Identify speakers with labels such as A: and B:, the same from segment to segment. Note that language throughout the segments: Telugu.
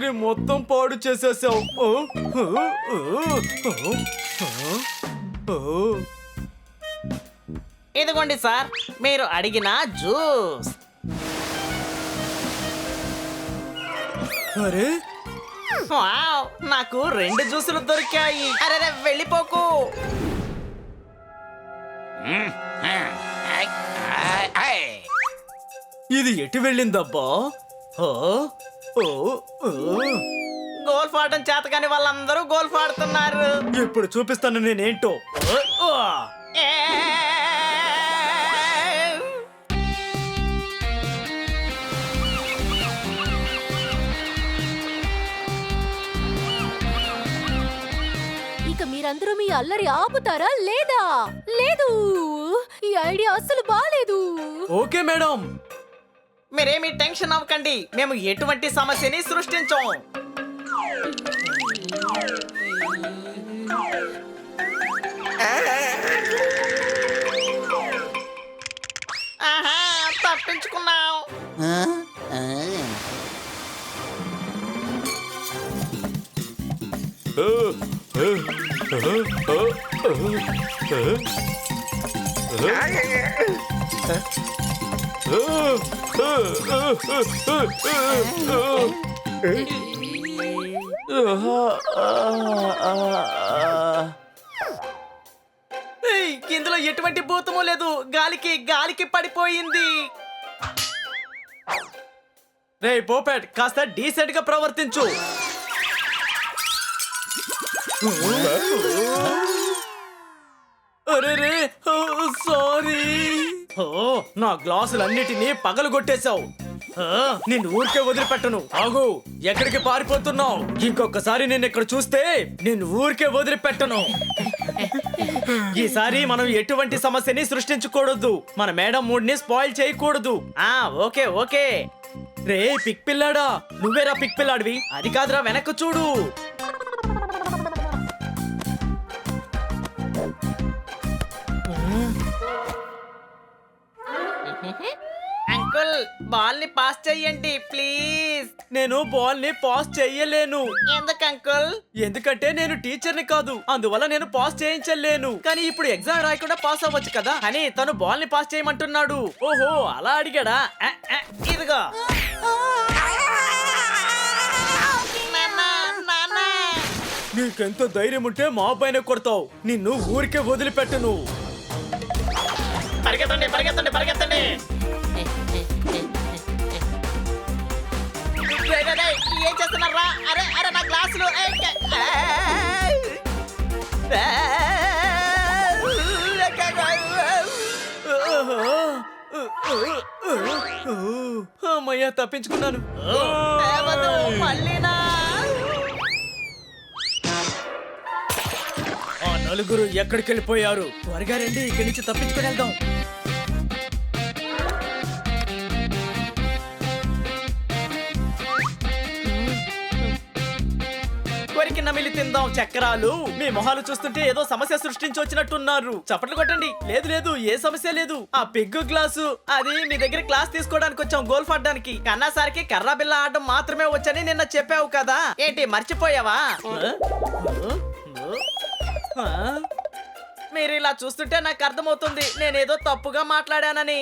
A: క్రీమ్ మొత్తం పాడు చేసేసావు.
B: ఇదిగోండి సార్, మీరు అడిగిన జ్యూస్.
A: అరే
B: వావ్, నాకు 2 జ్యూసులు దొరికాయి. అరే వెళ్ళిపోకు.
A: ఇది ఎటు వెళ్ళిందబ్బా?
B: గోల్ఫ్ ఆడటం చేత కాని వాళ్ళందరూ గోల్ఫ్ ఆడుతున్నారు.
A: ఇప్పుడు చూపిస్తాను నేనేంటో.
C: ఇక మీరందరూ మీ అల్లరి ఆపుతారా లేదా? లేదు, ఈ ఐడియా అస్సలు బాలేదు.
A: Okay madam.
B: మీరేమి టెన్షన్ అవ్వకండి, మేము ఎటువంటి సమస్యని సృష్టించాం. ఆహా, తప్పించుకున్నాం. ఇందులో ఎటువంటి భూతము లేదు, గాలికి పడిపోయింది.
A: రే పోపెట్, కాస్త డీసెంట్ గా ప్రవర్తించు. అరే రే, సారీ. నా గ్లాసులన్నిటినీ పగలగొట్టేశావు. నిన్ను ఊరికే వదిలిపెట్టను. ఆగు, ఎక్కడికి పారిపోతున్నావు? ఇంకొకసారి నేను ఇక్కడ చూస్తే నిన్ను ఊరికే వదిలిపెట్టను. ఈసారి మనం ఎటువంటి సమస్యని సృష్టించకూడదు. మన మేడం మూడ్ ని స్పాయిల్ చేయకూడదు. Okay okay. రే పిక్ పిల్లాడా, నువ్వేరా పిక్ పిల్లాడివి? అది కాదురా, వెనక్కు చూడు.
B: అంకుల్, బాల్ ని పాస్ చెయ్యండి ప్లీజ్.
A: నేను బాల్ ని పాస్ చెయ్యలేను.
B: ఎందుకు అంకుల్?
A: ఎందుకంటే నేను టీచర్ని కాదు, అందువల్ల నేను పాస్ చేయించలేను. కానీ ఇప్పుడు ఎగ్జామ్ రాయకుండా పాస్ అవ్వచ్చు కదా అని తను బాల్ ని పాస్ చేయమంటున్నాడు. ఓహో, అలా అడిగాడా?
B: ఇదిగో.
A: నీకెంత ధైర్యం ఉంటే మా పైన కొడతావు? నిన్ను ఊరికే వదిలిపెట్టను.
B: పరిగెత్తండి పరిగెత్తండి పరిగెత్తండి. ఏం చేస్తున్నారా? అరే అరే, నా గ్లాసులు.
A: అమ్మయ్యా, తప్పించుకున్నాను.
B: మళ్ళీనా?
A: ఆ నలుగురు ఎక్కడికి వెళ్ళిపోయారు? త్వరగా రండి, ఇక్కడి నుంచి తప్పించుకుని వెళ్దాం. కొరికి నమిలి తిందాం చక్రాలు. మీ మొహాలు చూస్తుంటే ఏదో సమస్య సృష్టించి వచ్చినట్టున్నారు. చప్పట్లు కొట్టండి. లేదు లేదు, ఏ సమస్య లేదు. ఆ పెగ్గు గ్లాసు, అది మీ దగ్గర క్లాస్ తీసుకోవడానికి వచ్చాం, గోల్ఫ్ ఆడడానికి. కన్నా సార్కి కర్రా బిల్ల ఆడడం మాత్రమే వచ్చని నిన్న చెప్పావు కదా, ఏంటి మర్చిపోయావా? మీరు ఇలా చూస్తుంటే నాకు అర్థమవుతుంది నేనేదో తప్పుగా మాట్లాడానని.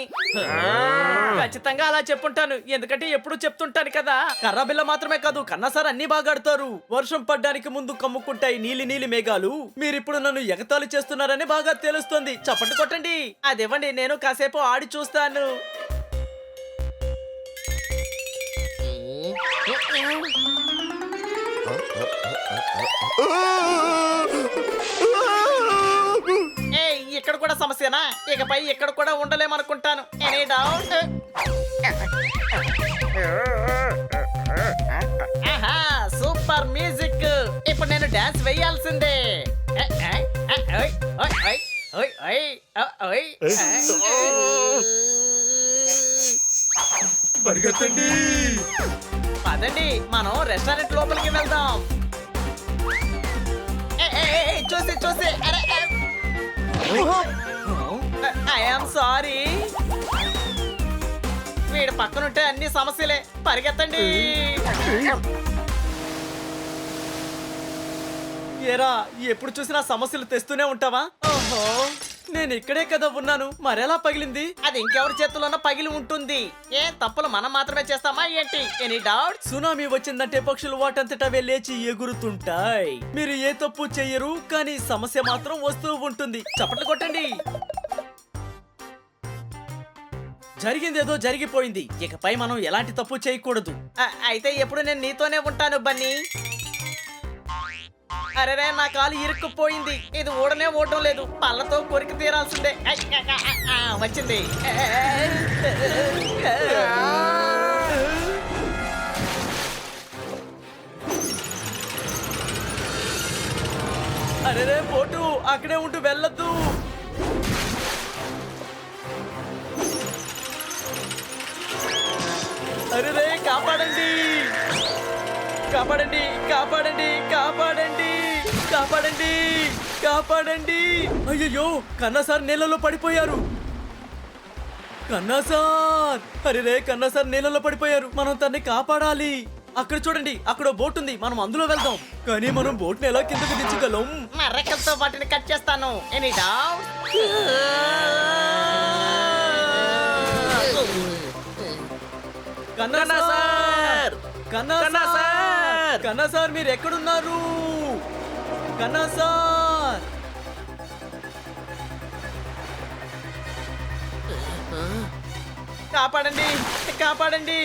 A: ఖచ్చితంగా అలా చెప్పుంటాను, ఎందుకంటే ఎప్పుడు చెప్తుంటాను కదా. కర్ర బిల్ల మాత్రమే కాదు, కన్నా సార్ అన్ని బాగా ఆడతారు. వర్షం పడ్డానికి ముందు కమ్ముకుంటాయి నీలి నీలి మేఘాలు. మీరిప్పుడు నన్ను ఎగతాళి చేస్తున్నారని బాగా తెలుస్తుంది. చప్పట్లు కొట్టండి. అదేవండి, నేను కాసేపు ఆడి చూస్తాను. ఇక్కడ కూడా సమస్యనా? ఇకపై ఇక్కడ కూడా ఉండలేమనుకుంటాను. Any doubt? Super music. ఇప్పుడు నేను డాన్స్ వేయాల్సిందే. పరిగెత్తండి.
B: పదండి, మనం రెస్టారెంట్ లోపలికి వెళ్దాం. చూసి చూసి. I'm sorry. వీడి పక్కనుంటే అన్ని సమస్యలే. పరిగెత్తండి.
A: ఏరా ఎప్పుడు చూసినా సమస్యలు తెస్తూనే ఉంటావా? ఓహో, నేను ఇక్కడే కదా ఉన్నాను, మరెలా పగిలింది?
B: అది ఇంకెవరి చేతుల్లోనో పగిలి ఉంటుంది. ఏ తప్పులు మనం మాత్రమే చేస్తామా ఏంటి? Any doubt?
A: సునామీ వచ్చిందంటే పక్షులు వాటంతటా లేచి ఎగురుతుంటాయి. మీరు ఏ తప్పు చెయ్యరు, కానీ సమస్య మాత్రం వస్తూ ఉంటుంది. చప్పట్లు కొట్టండి. జరిగిందేదో జరిగిపోయింది, ఇకపై మనం ఎలాంటి తప్పు చేయకూడదు.
B: అయితే ఎప్పుడు నేను నీతోనే ఉంటాను బన్నీ. అరేరే, నా కాలు ఇరుక్కుపోయింది. ఇది ఊడనే ఊడడం లేదు. పళ్ళతో కొరికి తీరాల్సిందే. వచ్చింది.
A: అరేరే పోటు, అక్కడే ఉంటూ వెళ్ళొద్దు. అరేరే, కాపాడండి కాపాడండి కాపాడండి కాపాడండి కాపాడండి కాపాడండి. అయ్యయ్యో, కన్నా సార్ నీళ్ళలో పడిపోయారు. కన్నా సార్, అరేరే కన్నా సార్ నీళ్ళలో పడిపోయారు. మనం తన్ని కాపాడాలి. అక్కడ చూడండి, అక్కడ బోట్ ఉంది, మనం అందులో వెళ్దాం. కానీ మనం బోట్ ని ఎలా కిందకు దించగలం?
B: నా రెక్కలతో వాటిని కట్ చేస్తాను. Any doubt?
A: కన్నా సార్, కన్నా సార్, కన్నా సార్, మీరు ఎక్కడున్నారు? కన్నా సార్,
B: కాపాడండి, కాపాడండి.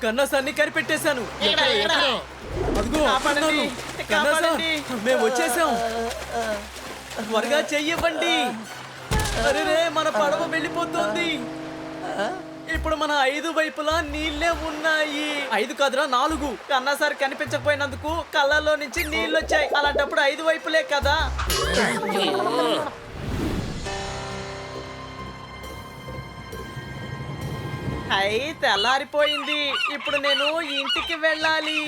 A: కన్నా సార్ని కనిపెట్టేశాను.
B: ఇక్కడ, ఇక్కడ.
A: అదిగో
B: కాపాడండి,
A: అడుగుతున్నారు. కన్నా సార్,
B: కాపాడండి.
A: మేము వచ్చేసాం. త్వరగా చెయ్యవ్వండి. అరే, మన పడవ వెళ్ళిపోతుంది. ఇప్పుడు మన 5 వైపులా నీళ్ళే ఉన్నాయి. 5 కాదురా, 4.
B: కన్నా సార్ కనిపించకపోయినందుకు కళ్ళల్లో నుంచి నీళ్ళు వచ్చాయి. అలాంటప్పుడు 5 వైపులే కదా. తెల్లారిపోయింది. ఇప్పుడు నేను ఇంటికి వెళ్ళాలి.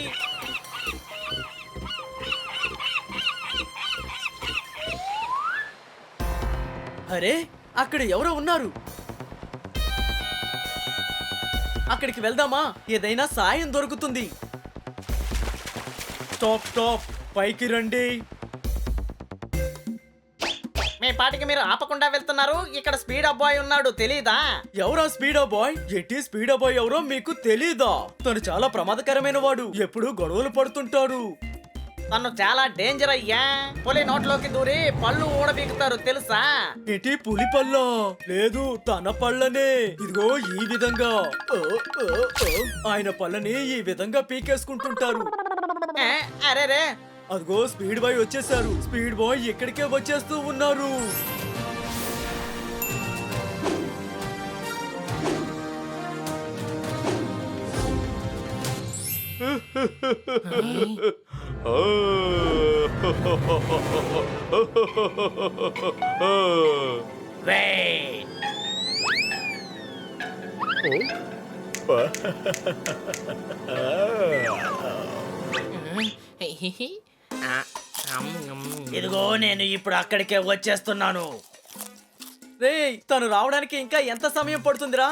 A: అరే, అక్కడ ఎవరో ఉన్నారు. అక్కడికి వెళ్దామా? ఏదైనా సాయం దొరుకుతుంది. స్టాప్ స్టాప్, పైకి రండి.
B: మీ పాటికి మీరు ఆపకుండా వెళ్తున్నారు. ఇక్కడ స్పీడ్ అబ్బాయి ఉన్నాడు, తెలీదా?
A: ఎవరా స్పీడా బాయ్? ఎట్టి స్పీడా బాయ్ ఎవరో మీకు తెలీదా? తను చాలా ప్రమాదకరమైన వాడు, ఎప్పుడు గొడవలు పడుతుంటాడు.
B: తను చాలా డేంజర్ అయ్యా. పులి నోట్లోకి దూరి పళ్ళు ఊడబీకుతారు, తెలుసా?
A: ఎటి పులి పళ్ళ? లేదు, తన పళ్ళనే. ఇదిగో ఈ విధంగా. ఆయన పళ్ళని ఈ విధంగా పీకేసుకుంటుంటారు.
B: అరేరే,
A: అదిగో స్పీడ్ బాయ్ వచ్చేసారు. స్పీడ్ బాయ్ ఇక్కడికే వచ్చేస్తూ ఉన్నారు.
B: ఇదిగో నేను ఇప్పుడు అక్కడికే వచ్చేస్తున్నాను.
A: రే, తను రావడానికి ఇంకా ఎంత సమయం పడుతుందిరా?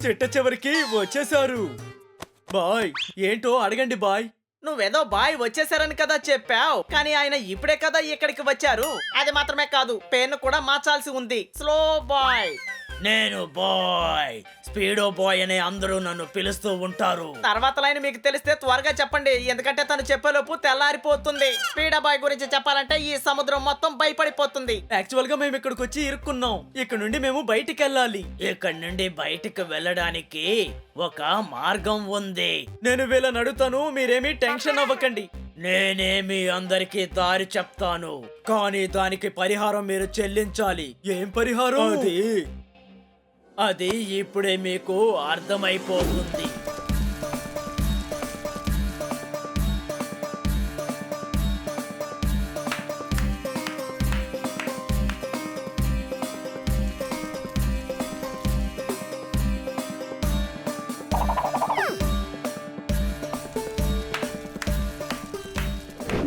A: చిట్ట చివరికి వచ్చేసారు. బాయ్, ఏంటో అడగండి బాయ్.
B: నువ్వేదో బాయ్ వచ్చేసారని కదా చెప్పావు, కానీ ఆయన ఇప్పుడే కదా ఇక్కడికి వచ్చారు. అది మాత్రమే కాదు, పేరును కూడా మార్చాల్సి ఉంది. Slow boy.
A: నేను బాయ్, స్పీడో బాయ్ అనే అందరూ నన్ను పిలుస్తూ ఉంటారు.
B: తర్వాత లైన్ మీకు తెలిస్తే త్వరగా చెప్పండి, ఎందుకంటే తను చెప్పేలోపు తెల్లారిపోతుంది. స్పీడ్ బాయ్ గురించి చెప్పాలంటే ఈ సముద్రం మొత్తం భయపడిపోతుంది.
A: యాక్చువల్ గా మేము ఇక్కడికి వచ్చి ఇరుక్కున్నాం. ఇక్కడ నుండి మేము బయటికి వెళ్ళాలి. ఇక్కడ నుండి బయటికి వెళ్ళడానికి ఒక మార్గం ఉంది. నేను వీళ్ళని అడుగుతాను, మీరేమీ టెన్షన్ అవ్వకండి. నేనే మీ అందరికీ దారి చెప్తాను, కానీ దానికి పరిహారం మీరు చెల్లించాలి. ఏం పరిహారం? అది ఇప్పుడే మీకు అర్థమైపోతుంది.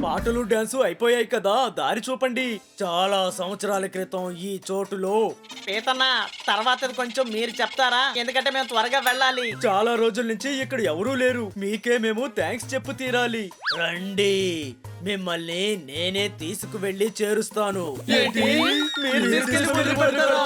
A: పాటలు డాన్సు అయిపోయాయి కదా, దారి చూపండి. చాలా సంవత్సరాల క్రితం ఈ చోటులో
B: పీతన్న తర్వాత కొంచెం మీరు చెప్తారా, ఎందుకంటే మేము త్వరగా వెళ్ళాలి.
A: చాలా రోజుల నుంచి ఇక్కడ ఎవరూ లేరు. మీకే మేము థ్యాంక్స్ చెప్పు తీరాలి. రండి, మిమ్మల్ని నేనే తీసుకువెళ్ళి చేరుస్తాను.
B: ఏంటి?
A: మీరు తీసుకెళ్ళి
B: వదిలిపెడతారా?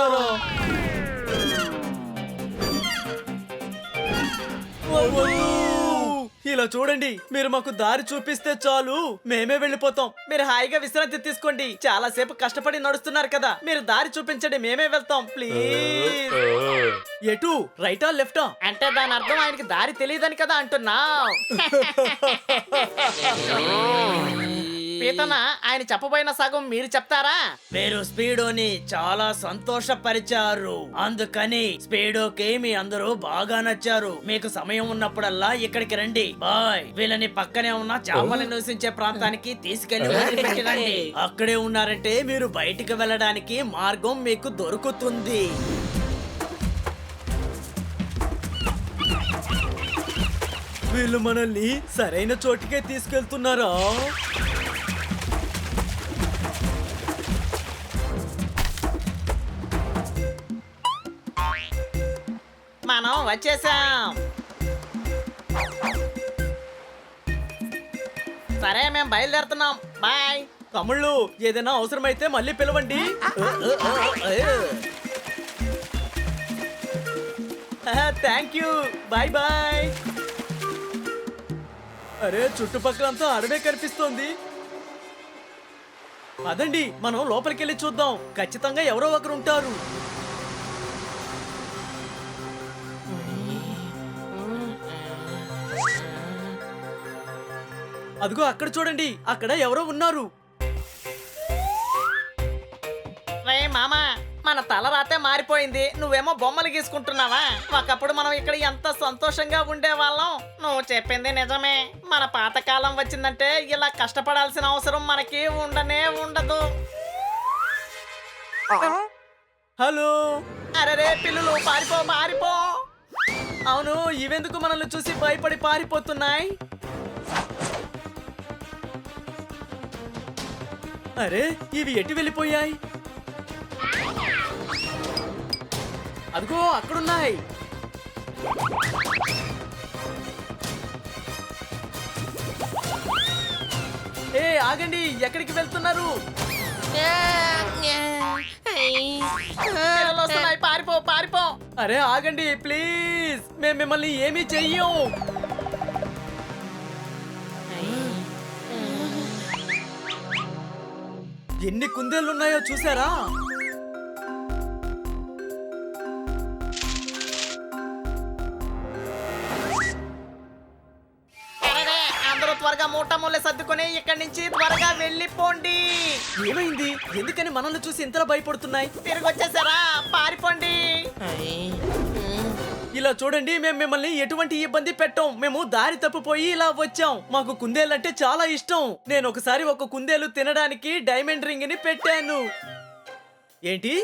A: ఇలా చూడండి, మీరు మాకు దారి చూపిస్తే చాలు, మేమే వెళ్ళిపోతాం.
B: మీరు హాయిగా విశ్రాంతి తీసుకోండి. చాలా సేపు కష్టపడి నడుస్తున్నారు కదా, మీరు దారి చూపించండి, మేమే వెళ్తాం ప్లీజ్.
A: ఎటు, రైటా లెఫ్టా?
B: అంటే దాని అర్థం ఆయనకి దారి తెలియదని కదా అంటున్నా. పీతన ఆయన చెప్పబోయిన సగం మీరు చెప్తారా?
A: మీరు స్పీడోని చాలా సంతోషపరిచారు, అందుకని స్పీడోకి మీ అందరూ బాగా నచ్చారు. మీకు సమయం ఉన్నప్పుడల్లా ఇక్కడికి రండి. బాయ్. వీళ్ళని పక్కనే ఉన్న చేపలు నివసించే ప్రాంతానికి తీసుకెళ్లి వదిలిపెట్టినండి. అక్కడే ఉన్నారంటే మీరు బయటికి వెళ్ళడానికి మార్గం మీకు దొరుకుతుంది. వీళ్ళు మనల్ని సరైన చోటికే తీసుకెళ్తున్నారా?
B: మనం వచ్చేసాం. సరే మేము బయలుదేరుతున్నాం. బాయ్.
A: తమ్ముళ్ళు, ఏదైనా అవసరమైతే మళ్ళీ పిలవండి. Thank you. Bye bye. అరే, చుట్టుపక్కలంతా అడవే కనిపిస్తోంది. అదండి, మనం లోపలికి వెళ్ళి చూద్దాం. ఖచ్చితంగా ఎవరో ఒకరు ఉంటారు. అదిగో అక్కడ చూడండి, అక్కడ ఎవరో ఉన్నారు.
B: రే మామా, మన తల రాతే మారిపోయింది. నువ్వేమో బొమ్మలు గీసుకుంటున్నావా? ఒకప్పుడు మనం ఇక్కడ ఎంత సంతోషంగా ఉండేవాళ్ళం. నువ్వు చెప్పింది నిజమే. మన పాతకాలం వచ్చిందంటే ఇలా కష్టపడాల్సిన అవసరం మనకి ఉండనే ఉండదు.
A: హలో.
B: అరే పిల్లలు, పారిపో పారిపో.
A: అవును, ఇవెందుకు మనల్ని చూసి భయపడి పారిపోతున్నాయి? అరే, ఇవి ఎటు వెళ్ళిపోయాయి? అదిగో అక్కడున్నాయి. ఏ ఆగండి, ఎక్కడికి వెళ్తున్నారు?
B: పిల్లలు వస్తున్నాయి, పారిపో పారిపో.
A: అరే ఆగండి ప్లీజ్, మేము మిమ్మల్ని ఏమీ చెయ్యం. ఎన్ని కుందేళ్లున్నాయో చూసారా?
B: అరెరే, అందరూ త్వరగా మూటముల్లే సర్దుకొని ఇక్కడి నుంచి త్వరగా వెళ్ళిపోండి.
A: ఏమైంది? ఎందుకని మనల్ని చూసి ఇంతలా భయపడుతున్నాయి?
B: తిరిగి వచ్చేసారా? పారిపోండి.
A: ఇలా చూడండి, మేము మిమ్మల్ని ఎటువంటి ఇబ్బంది పెట్టాం. మేము దారి తప్పిపోయి ఇలా వచ్చాం. మాకు కుందేలంటే చాలా ఇష్టం. నేను ఒకసారి ఒక కుందేలు తినడానికి డైమండ్ రింగ్ ని పెట్టాను. ఏంటి?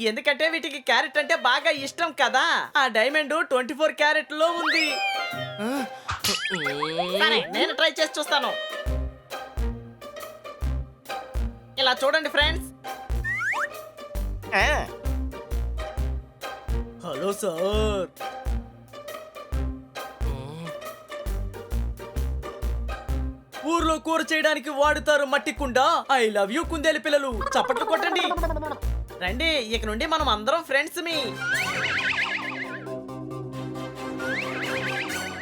B: ఎందుకంటే వీటికి క్యారెట్ అంటే బాగా ఇష్టం కదా.
A: ఆ డైమండ్ 24 క్యారెట్ లో ఉంది.
B: సరే, నేను ట్రై చేసి చూస్తాను. ఇలా చూడండి ఫ్రెండ్స్.
A: Hello sir. ఊర్లో కూర చేయడానికి వాడుతారు మట్టి కుండ. ఐ లవ్ యూ కుందేలు పిల్లలు.
B: చప్పట్లు కొట్టండి. రండి, ఇక నుండి మనం అందరం ఫ్రెండ్స్ మీ.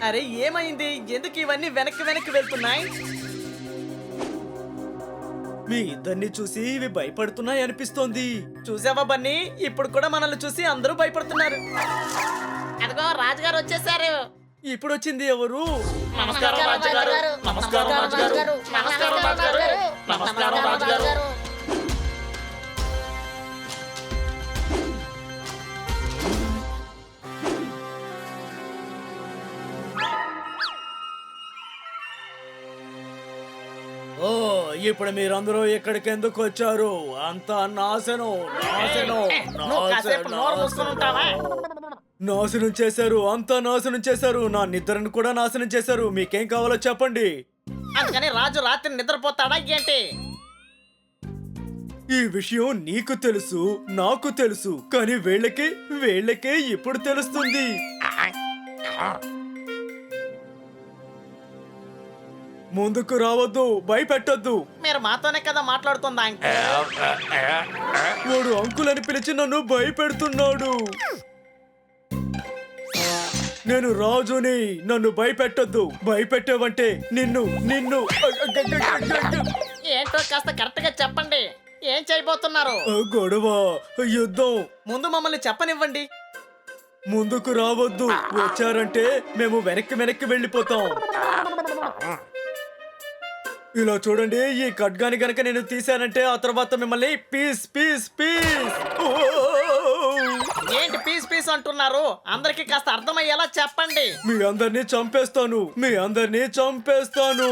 B: అరే ఏమైంది? ఎందుకు ఇవన్నీ వెనక్కి వెనక్కి వెళ్తున్నాయి?
A: మీ ఇద్దరిని చూసి ఇవి భయపడుతున్నాయి అనిపిస్తోంది.
B: చూసావా బన్నీ, ఇప్పుడు కూడా మనల్ని చూసి అందరూ భయపడుతున్నారు. అదిగో రాజుగారు వచ్చేసారు.
A: ఇప్పుడు వచ్చింది ఎవరు?
B: నమస్కారం రాజుగారు. నమస్కారం రాజుగారు. నమస్కారం రాజుగారు. నమస్కారం రాజుగారు.
A: ఓ, ఇప్పుడు మీరందరూ ఇక్కడికి ఎందుకు వచ్చారు? అంతా నాశనం నాశనం
B: నువ్వు కాసేపు నోరు మూసుకొని ఉంటావా?
A: నాశనం చేశారు, అంతా నాశనం చేశారు. నా నిద్రను కూడా నాశనం చేశారు. మీకేం కావాలో చెప్పండి.
B: అందుకని రాజు రాత్రి నిద్రపోతాడా ఏంటి?
A: ఈ విషయం నీకు తెలుసు, నాకు తెలుసు, కానీ వీళ్ళకే ఇప్పుడు తెలుస్తుంది. ముందుకు రావద్దు, భయపెట్టొద్దు.
B: మీరు మాతోనే కదా మాట్లాడుతుందా
A: వాడు అంకుల్ అని పిలిచి నన్ను భయపెడుతున్నాడు. నేను రాజుని, నన్ను భయపెట్టొద్దు. భయపెట్టావంటే నిన్ను
B: ఏంటో కాస్త కరెక్ట్ గా చెప్పండి. ఏం చేయబోతున్నారు?
A: గొడవ, యుద్ధం.
B: ముందు మమ్మల్ని చెప్పనివ్వండి.
A: ముందుకు రావద్దు, వచ్చారంటే మేము వెనక్కి వెళ్ళిపోతాం. ఇలా చూడండి, ఈ ఖడ్గాని గనక నేను తీశానంటే ఆ తర్వాత మిమ్మల్ని పీస్ పీస్ పీస్.
B: ఏంటి పీస్ పీస్ అంటున్నారు? అందరికి కాస్త అర్థమయ్యేలా చెప్పండి.
A: మీ అందరినీ చంపేస్తాను.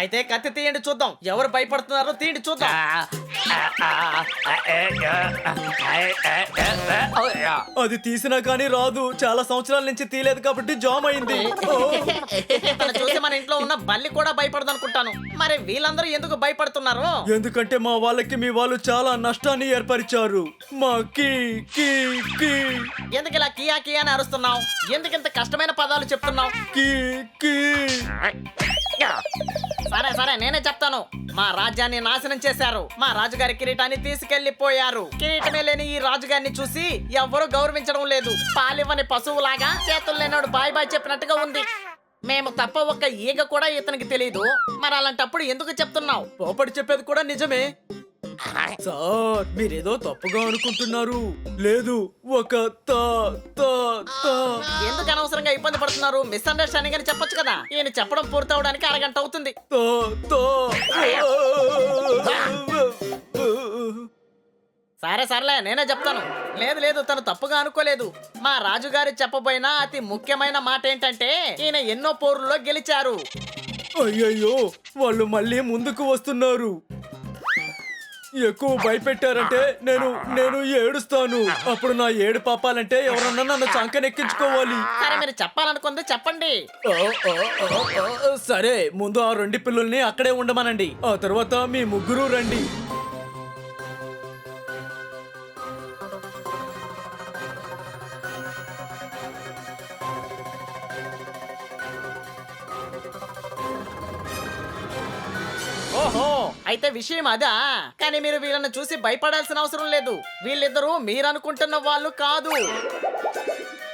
B: అయితే కత్తి తీయండి చూద్దాం. ఎవరు భయపడుతున్నారో తీయండి చూద్దాం.
A: అది తీసినా కానీ రాదు. చాలా సంవత్సరాల నుంచి తీయలేదు కాబట్టి జామ్ అయింది.
B: తను చూసి మన ఇంట్లో ఉన్న బల్లి కూడా భయపడదు అనుకుంటాను. మరి వీళ్ళందరూ ఎందుకు భయపడుతున్నారు?
A: ఎందుకంటే మా వాళ్ళకి మీ వాళ్ళు చాలా నష్టాన్ని ఏర్పరిచారు. మా కీ కీ కీ
B: ఎందుకు ఇలా కియా కియా అని అరుస్తున్నావు? ఎందుకు ఇంత కష్టమైన పదాలు చెప్తున్నావు?
A: కీ కీ.
B: సరే నేనే చెప్తాను. మా రాజ్యాన్ని నాశనం చేశారు. మా రాజుగారి కిరీటాన్ని తీసుకెళ్లిపోయారు. కిరీటమే లేని ఈ రాజుగారిని చూసి ఎవ్వరూ గౌరవించడం లేదు. పాలివ్వని పశువులాగా చేతులు లేనాడు బాయ్ బాయ్ చెప్పినట్టుగా ఉంది. మేము తప్ప ఒక్క ఈగ కూడా ఇతనికి తెలియదు. మరి అలాంటప్పుడు ఎందుకు చెప్తున్నావు?
A: పోపడి చెప్పేది కూడా నిజమే సార్. మీరేదో తప్పుగా అనుకుంటున్నారు. లేదు, ఒక
B: ఎందుకు అనవసరంగా ఇబ్బంది పడుతున్నారు? మిస్అండర్స్టాండింగ్ అని చెప్పొచ్చు కదా. ఈయన చెప్పడం పూర్తవడానికి అరగంట అవుతుంది. సరేలే నేనే చెప్తాను. లేదు తను తప్పుగా అనుకోలేదు. మా రాజుగారు చెప్పబోయిన అతి ముఖ్యమైన మాట ఏంటంటే ఈయన ఎన్నో పోరుల్లో గెలిచారు.
A: అయ్యయ్యో, వాళ్ళు మళ్ళీ ముందుకు వస్తున్నారు. ఎక్కువ భయపెట్టారంటే నేను ఏడుస్తాను. అప్పుడు నా ఏడు పాపాలంటే ఎవరన్నా నన్ను చంకనెక్కించుకోవాలి.
B: సరే మీరు చెప్పాలనుకుంది చెప్పండి.
A: సరే, ముందు ఆ 2 పిల్లల్ని అక్కడే ఉండమనండి. ఆ తర్వాత మీ ముగ్గురు రండి.
B: ఓహో, అయితే విషయం అదా? కానీ మీరు వీళ్ళని చూసి భయపడాల్సిన అవసరం లేదు. వీళ్ళిద్దరూ మీరనుకుంటున్న వాళ్ళు కాదు.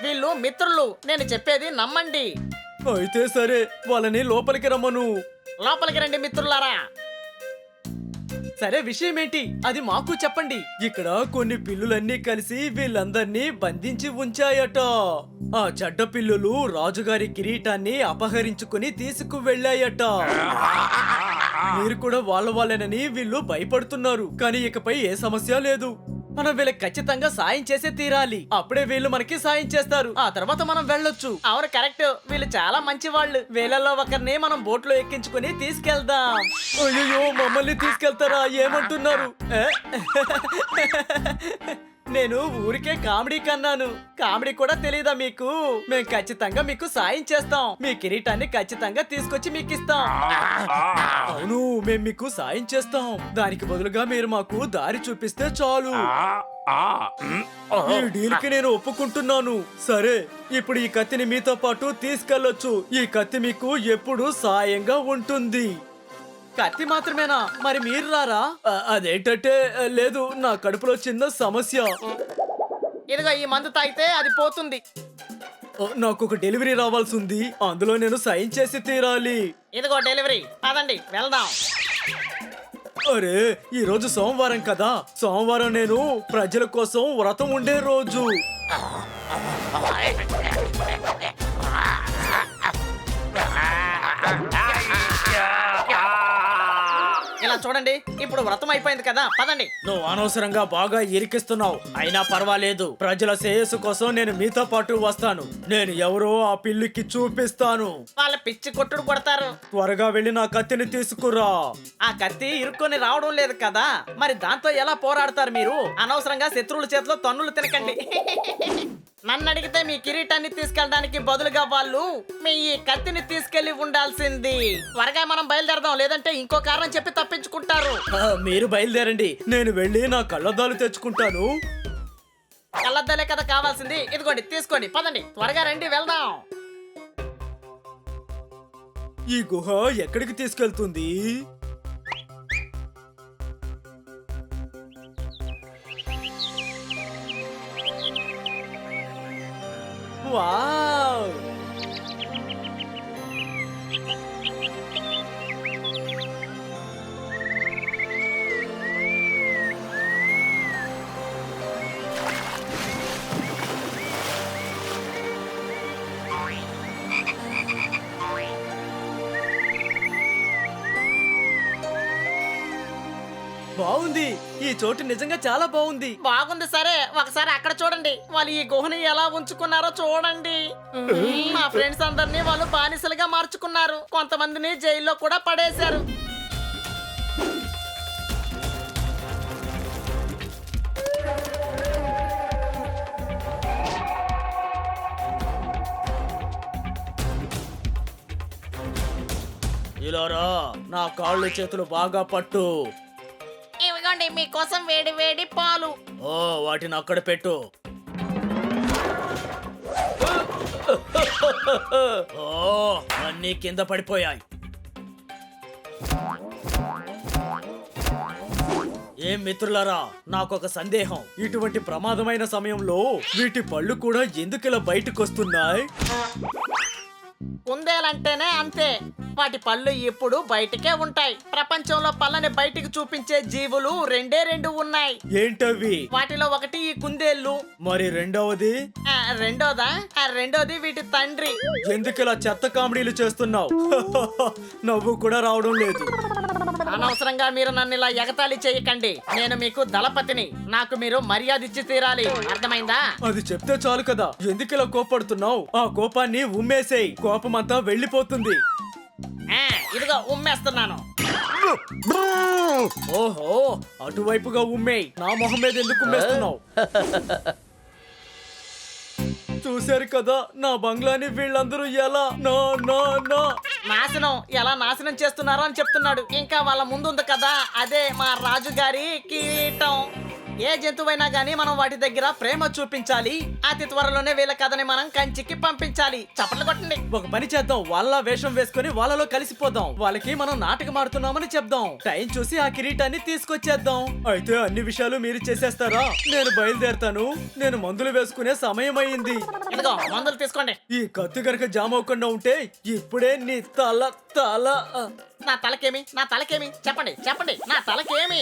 B: వీళ్ళు మిత్రులు. నేను చెప్పేది నమ్మండి.
A: అయితే సరే, వాళ్ళని లోపలికి రమ్మను.
B: లోపలికి రండి మిత్రులారా.
A: సరే, విషయం ఏంటి? అది మాకు చెప్పండి. ఇక్కడ కొన్ని పిల్లులన్నీ కలిసి వీళ్ళందర్నీ బంధించి ఉంచాయట. ఆ చెడ్డ పిల్లులు రాజుగారి కిరీటాన్ని అపహరించుకుని తీసుకువెళ్ళాయట. మీరు కూడా వాళ్ళేనని వీళ్ళు భయపడుతున్నారు. కానీ ఇకపై ఏ సమస్య లేదు. మనం వీళ్ళకి ఖచ్చితంగా సాయం చేసే తీరాలి. అప్పుడే వీళ్ళు మనకి సాయం చేస్తారు. ఆ తర్వాత మనం వెళ్ళొచ్చు.
B: అవును, కరెక్ట్. వీళ్ళు చాలా మంచి వాళ్ళు. వీళ్ళలో ఒకరిని మనం బోట్లో ఎక్కించుకుని తీసుకెళ్దాం.
A: అయ్యో, మమ్మల్ని తీసుకెళ్తారా? ఏమంటున్నారు? నేను ఊరికే కామెడీ కన్నాను. కామెడీ కూడా తెలీదా మీకు? మేము ఖచ్చితంగా మీకు సాయం చేస్తాం. మీ కిరీటాన్ని ఖచ్చితంగా తీసుకొచ్చి మీకు ఇస్తాం. అవును, మేము మీకు సాయం చేస్తాం. దానికి బదులుగా మీరు మాకు దారి చూపిస్తే చాలు. ఈ డీల్ కి నేను ఒప్పుకుంటున్నాను. సరే, ఇప్పుడు ఈ కత్తిని మీతో పాటు తీసుకెళ్లొచ్చు. ఈ కత్తి మీకు ఎప్పుడు సాయంగా ఉంటుంది. కత్తి మాత్రమేనా? మరి మీరు రారా? అదేంటంటే, లేదు, నా కడుపులో చిన్న సమస్య.
B: ఇదిగో ఈ మందు తాగితే అది పోతుంది.
A: నాకు ఒక డెలివరీ రావాల్సి ఉంది. అందులో నేను సైన్ చేసి తీరాలి.
B: ఇదిగో డెలివరీ. పదండి వెళ్దాం.
A: అరే, ఈ రోజు సోమవారం కదా. సోమవారం నేను ప్రజల కోసం వ్రతం ఉండే రోజు.
B: ఇలా చూడండి, ఇప్పుడు వ్రతం అయిపోయింది కదా. పదండి.
A: నువ్వు అనవసరంగా బాగా ఇరికిస్తున్నావు. అయినా పర్వాలేదు. ప్రజల శ్రేయస్సు కోసం నేను మీతో పాటు వస్తాను. నేను ఎవరో ఆ పిల్లికి చూపిస్తాను.
B: వాళ్ళ పిచ్చి కొట్టుడు కొడతారు.
A: త్వరగా వెళ్ళి నా కత్తిని తీసుకురా.
B: ఆ కత్తి ఇరుక్కొని రావడం లేదు కదా. మరి దాంతో ఎలా పోరాడతారు మీరు? అనవసరంగా శత్రువుల చేతిలో తన్నులు తినకండి. నన్ను అడిగితే మీ కిరీటాన్ని తీసుకెళ్ళడానికి బదులుగా వాళ్ళు మీ ఈ కత్తిని తీసుకెళ్లి ఉండాల్సింది. త్వరగా మనం బయలుదేరదాం, లేదంటే ఇంకో కారణం చెప్పి తప్పించుకుంటారు.
A: మీరు బయలుదేరండి, నేను వెళ్ళి నా కళ్ళద్దాలు తెచ్చుకుంటాను.
B: కళ్ళద్దాలే కదా కావాల్సింది. ఇదిగోండి, తీసుకోండి, పదండి, త్వరగా రండి, వెళ్దాం.
A: ఈ గుహ ఎక్కడికి తీసుకెళ్తుంది? వావ్! బాగుంది, ఈ చోటు నిజంగా చాలా బాగుంది.
B: బాగుంది సరే, ఒకసారి అక్కడ చూడండి. వాళ్ళు ఈ గుహని ఎలా ఉంచుకున్నారో చూడండి. మా ఫ్రెండ్స్ అందరినీ వాళ్ళు బానిసలుగా మార్చుకున్నారు. కొంతమందిని జైల్లో కూడా పడేశారు.
A: ఇలారా, నా కాళ్ళు చేతులు బాగా పట్టు.
B: ఇవిగోండి మీకోసం వేడి వేడి పాలు.
A: ఓ, వాటిని అక్కడ పెట్టు. ఓ, అన్నీ కింద పడిపోయాయి. ఏం మిత్రులారా, నాకొక సందేహం. ఇటువంటి ప్రమాదమైన సమయంలో వీటి పళ్ళు కూడా ఎందుకిలా బయటకు వస్తున్నాయి?
B: కుందేలంటేనే అంతే, వాటి పళ్ళు ఎప్పుడు బయటకే ఉంటాయి. ప్రపంచంలో పళ్ళని బయటికి చూపించే జీవులు రెండు ఉన్నాయి.
A: ఏంటవి?
B: వాటిలో ఒకటి ఈ కుందేళ్ళు.
A: మరి రెండవది?
B: రెండోది వీటి తండ్రి.
A: ఎందుకిలా చెత్త కామెడీలు చేస్తున్నావు? నవ్వు కూడా రావడం లేదు.
B: అనవసరంగా మీరు నన్ను ఇలా ఎగతాళి చేయకండి. నేను మీకు దళపతిని, నాకు మీరు మర్యాద ఇచ్చి తీరాలి, అర్థమైందా?
A: అది చెప్తే చాలు కదా, ఎందుకిలా కోపడుతున్నావు? ఆ కోపాన్ని ఉమ్మేసేయ్, కోపమంతా వెళ్ళిపోతుంది.
B: ఇదిగో ఉమ్మేస్తున్నాను.
A: ఓహో, అటువైపుగా ఉమ్మేయ్, నా మొహం మీద ఎందుకు ఉమ్మేస్తున్నావు? చూశారు కదా నా బంగ్లాని వీళ్ళందరూ ఎలా
B: ఎలా నాశనం చేస్తున్నారో అని చెప్తున్నాడు. ఇంకా వాళ్ళ ముందుంది కదా, అదే మా రాజుగారి కిరీటం. ఏ జంతువైనా గానీ మనం వాటి దగ్గర ప్రేమ చూపించాలి. అతి త్వరలోనే వీళ్ళ కథని మనం కంచికి పంపించాలి. చప్పట్లు కొట్టండి.
A: ఒక పని చేద్దాం, వాళ్ళ వేషం వేసుకొని వాళ్ళలో కలిసిపోదాం. వాళ్ళకి మనం నాటకం ఆడుతున్నామని చెప్దాం. టైం చూసి ఆ కిరీటాన్ని తీసుకొచ్చేద్దాం. అయితే అన్ని విషయాలు మీరు చేసేస్తారా? నేను బయలుదేరతాను. నేను మందులు వేసుకునే సమయం అయింది.
B: ఇదిగో మందులు తీసుకోండి.
A: ఈ కత్తి గనక జామ్ అవ్వకుండా ఉంటే ఇప్పుడే నీ తల
B: నా తలకేమి చెప్పండి నా తలకేమి?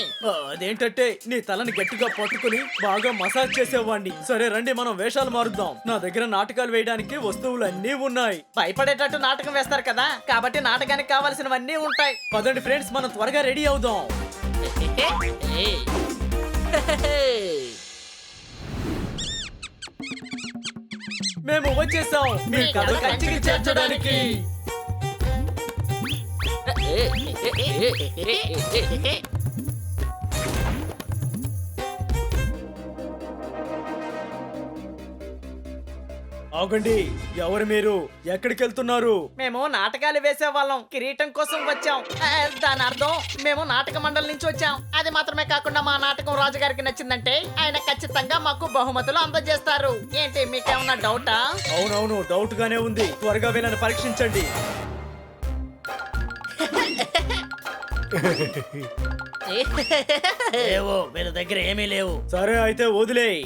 A: అదేంటంటే నీ తలని గట్టిగా పట్టుకుని బాగా మసాజ్ చేసేవాడిని. సరే రండి, మనం వేషాలు మారుద్దాం. నా దగ్గర నాటకాలు వేయడానికి వస్తువులు అన్నీ ఉన్నాయి.
B: భయపడేటట్టు నాటకం వేస్తారు కదా, కాబట్టి నాటకానికి కావాల్సినవన్నీ ఉంటాయి.
A: పదండి ఫ్రెండ్స్, మనం త్వరగా రెడీ అవుదాం. మేము వచ్చేసాం మీ కథ కంచికి చేర్చడానికి. ఆగండి, ఎవరు మీరు? ఎక్కడికి వెళ్తున్నారు?
B: మేము నాటకాలు వేసేవాళ్ళం, కిరీటం కోసం వచ్చాం. దాని అర్థం మేము నాటక మండలి నుంచి వచ్చాం. అది మాత్రమే కాకుండా మా నాటకం రాజుగారికి నచ్చిందంటే ఆయన ఖచ్చితంగా మాకు బహుమతులు అందజేస్తారు. ఏంటి మీకేమన్నా డౌటా?
A: అవునవును, డౌట్ గానే ఉంది. త్వరగా వీళ్ళని పరీక్షించండి. లేవు, వీళ్ళ దగ్గర ఏమీ లేవు. సరే అయితే వదిలేయ్.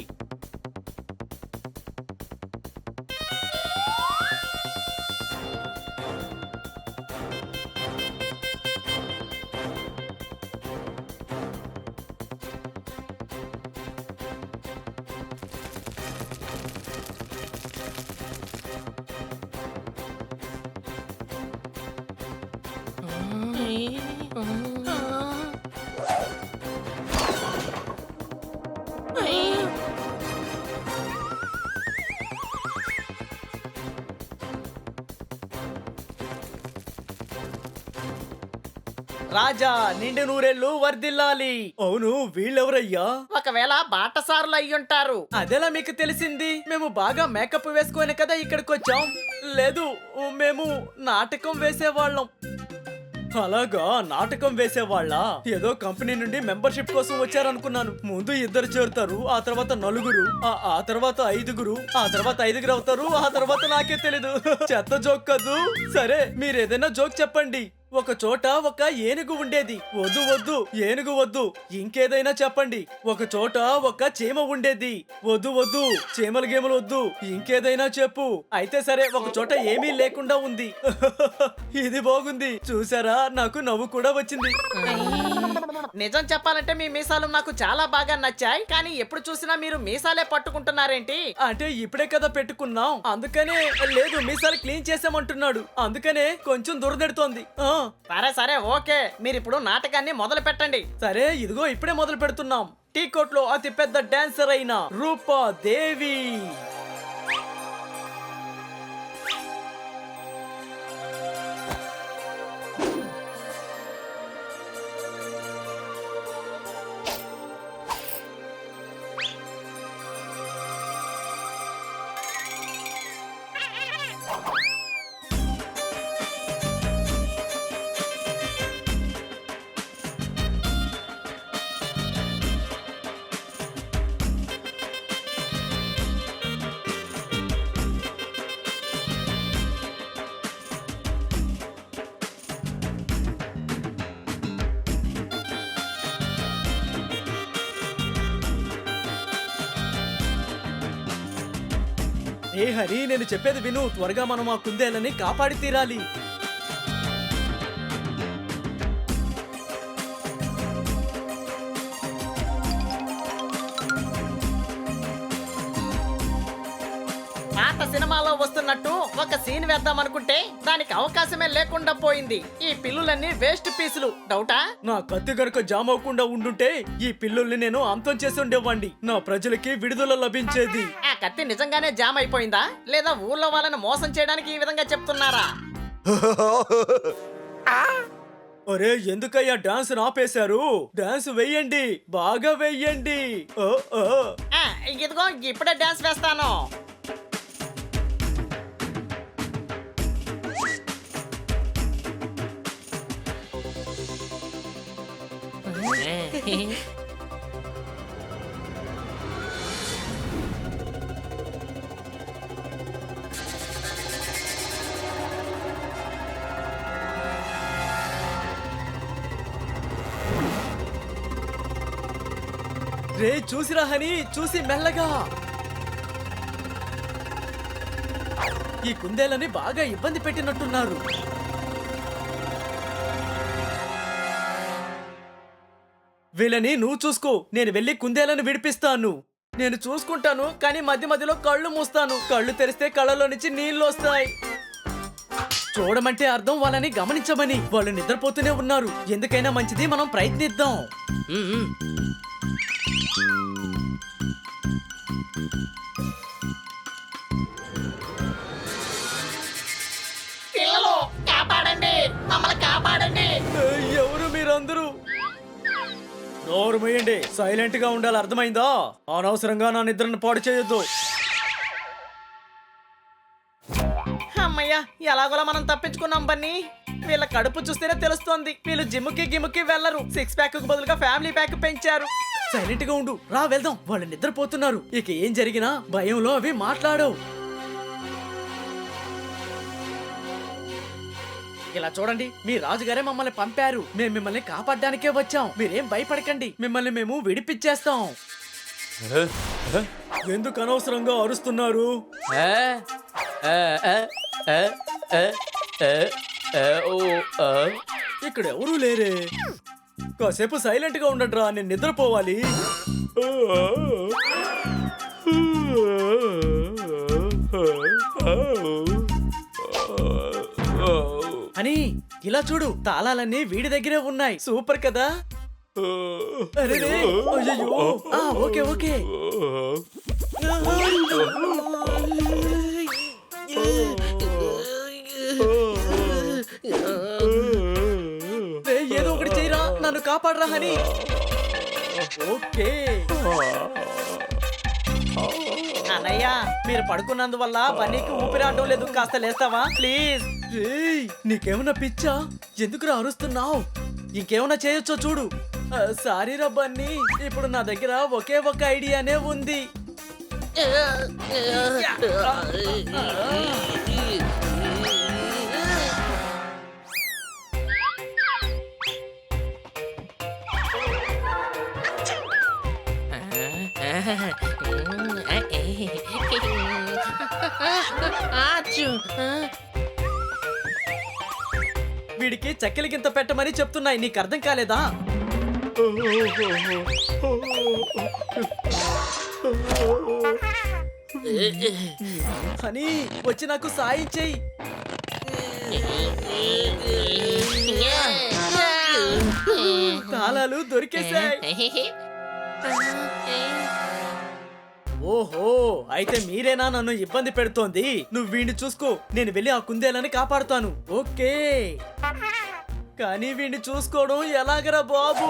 A: రాజా నిండు నూరేళ్లు వర్ధిల్లాలి. అవును, వీళ్ళెవరయ్యా?
B: ఒకవేళ బాటసారులు అయ్యుంటారు.
A: అదెలా మీకు తెలిసింది? మేము బాగా మేకప్ వేసుకొని కదా ఇక్కడికి వచ్చాం. లేదు, మేము నాటకం వేసేవాళ్ళం. అలాగా, నాటకం వేసేవాళ్ళ? ఏదో కంపెనీ నుండి మెంబర్షిప్ కోసం వచ్చారనుకున్నాను. ముందు 2 చేరుతారు, ఆ తర్వాత 4, ఆ తర్వాత 5, ఆ తర్వాత 5 అవుతారు, ఆ తర్వాత నాకే తెలీదు. చెత్త జోక్ కదూ. సరే, మీరు ఏదైనా జోక్ చెప్పండి. ఒక చోట ఒక ఏనుగు ఉండేది. వద్దు వద్దు, ఏనుగు వద్దు. ఇంకేదైనా చెప్పండి. ఒక చోట ఒక చీమ ఉండేది. వద్దు వద్దు, చీమల గేమలు వద్దు. ఇంకేదైనా చెప్పు. అయితే సరే, ఒక చోట ఏమీ లేకుండా ఉంది. ఇది బాగుంది. చూసారా, నాకు నవ్వు కూడా వచ్చింది.
B: నిజం చెప్పాలంటే మీ మీసాలు నాకు చాలా బాగా నచ్చాయి. కానీ ఎప్పుడు చూసినా మీరు మీసాలే పట్టుకుంటున్నారేంటి?
A: అంటే ఇప్పుడే కదా పెట్టుకున్నాం, అందుకనే. లేదు, మీసాలు క్లీన్ చేసామంటున్నాడు, అందుకనే కొంచెం దురదెడుతోంది.
B: సరే సరే, ఓకే. మీరు ఇప్పుడు నాటకాన్ని మొదలు పెట్టండి.
A: సరే, ఇదిగో ఇప్పుడే మొదలు పెడుతున్నాం. టీ కోట్ లో అతి పెద్ద డాన్సర్ అయిన రూపా దేవి. ఏ హరి, నేను చెప్పేది విను. త్వరగా మనం ఆ కుందేలని కాపాడి తీరాలి.
B: పాత సినిమాలో వస్తున్నట్టు ఒక సీన్ వేద్దాం అనుకుంటే దానికి అవకాశమే లేకుండా పోయింది. ఈ పిల్లులన్నీ వేస్ట్ పీసులు. డౌటా?
A: నా కత్తి గనుక జామ్ అవ్వకుండా ఉండుంటే ఈ పిల్లుల్ని నేను అంతం చేసి ఉండేవాణ్ణి. నా ప్రజలకి విడుదల లభించేది.
B: ఆ కత్తి నిజంగానే జామ్ అయిపోయిందా, లేదా ఊళ్ళో వాళ్ళని మోసం చేయడానికి ఈ విధంగా చెప్తున్నారా?
A: అరే, ఎందుకయ్యా డాన్స్ ఆపేశారు? డాన్స్ వెయ్యండి, బాగా వెయ్యండి.
B: ఇదిగో ఇప్పుడే డాన్స్ వేస్తాను.
A: రే, చూసిరా హని, చూసి మెల్లగా. ఈ కుందేలని బాగా ఇబ్బంది పెట్టినట్టున్నారు. వీళ్ళని నువ్వు చూసుకో, నేను వెళ్ళి కుందేలను విడిపిస్తాను. నేను చూసుకుంటాను, కానీ మధ్య మధ్యలో కళ్ళు మూస్తాను. కళ్ళు తెరిస్తే కళ్ళలో నుంచి నీళ్లు వస్తాయి. చూడమంటే అర్థం వాళ్ళని గమనించమని. వాళ్ళు నిద్రపోతూనే ఉన్నారు. ఎందుకైనా మంచిది, మనం ప్రయత్నిద్దాం.
B: పిల్లలు, కాపాడండి, మమ్మల్ని కాపాడండి.
A: ఎవరు మీరందరూ? నోరు మూయండి, సైలెంట్ గా ఉండాలి, అర్థమైందా? అనవసరంగా నా నిద్రను పాడు చేయొద్దు.
B: అమ్మయ్యా, ఎలాగోలా మనం తప్పించుకున్నాం బన్నీ. వీళ్ళ కడుపు చూస్తేనే తెలుస్తోంది, వీళ్ళు జిమ్కి గిమ్కి వెళ్ళరు. 6 ప్యాక్ బదులుగా ఫ్యామిలీ ప్యాక్ పెంచారు.
A: సైలెంట్ గా ఉండు, రా వెళ్దాం. వాళ్ళు నిద్రపోతున్నారు. ఇక ఏం జరిగినా భయంలో అవి మాట్లాడవు. ఇలా చూడండి, మీ రాజుగారే మమ్మల్ని పంపారు. మేము మిమ్మల్ని కాపాడడానికే వచ్చాం. మీరేం భయపడకండి, మిమ్మల్ని మేము విడిపించేస్తాం. ఎందుకు అనవసరంగా అరుస్తున్నారు? ఇక్కడ ఎవరూ లేరే. కాసేపు సైలెంట్ గా ఉండట్రా, నేను నిద్రపోవాలి. అని ఇలా చూడు, తాళాలన్నీ వీడి దగ్గరే ఉన్నాయి. సూపర్ కదా? అరే, అయ్యయ్యో. Okay okay. ఏదో ఒకటి నన్ను కాపాడరా హనీ. ఓకే
B: అన్నయ్య
A: మీరు పడుకున్నందువల్ల బన్నీకి ఊపిరాడడం లేదు, కాస్త లేస్తావా ప్లీజ్. నీకేమన్నా పిచ్చా? ఎందుకురా అరుస్తున్నావు? ఇంకేమన్నా చేయొచ్చో చూడు. సారీరా బన్నీ, ఇప్పుడు నా దగ్గర ఒకే ఒక ఐడియానే ఉంది. వీడికి చక్కెల గింత పెట్టమని చెప్తున్నాయి, నీకు అర్థం కాలేదా? అని వచ్చి నాకు సాయం చెయ్యి. తాళాలు దొరికేశాయి. ఓహో, అయితే మీరేనా నన్ను ఇబ్బంది పెడుతోంది? నువ్వు వీడిని చూసుకో, నేను వెళ్ళి ఆ కుందేలని కాపాడుతాను. ఓకే, కానీ వీడిని చూసుకోవడం ఎలాగరా బాబు?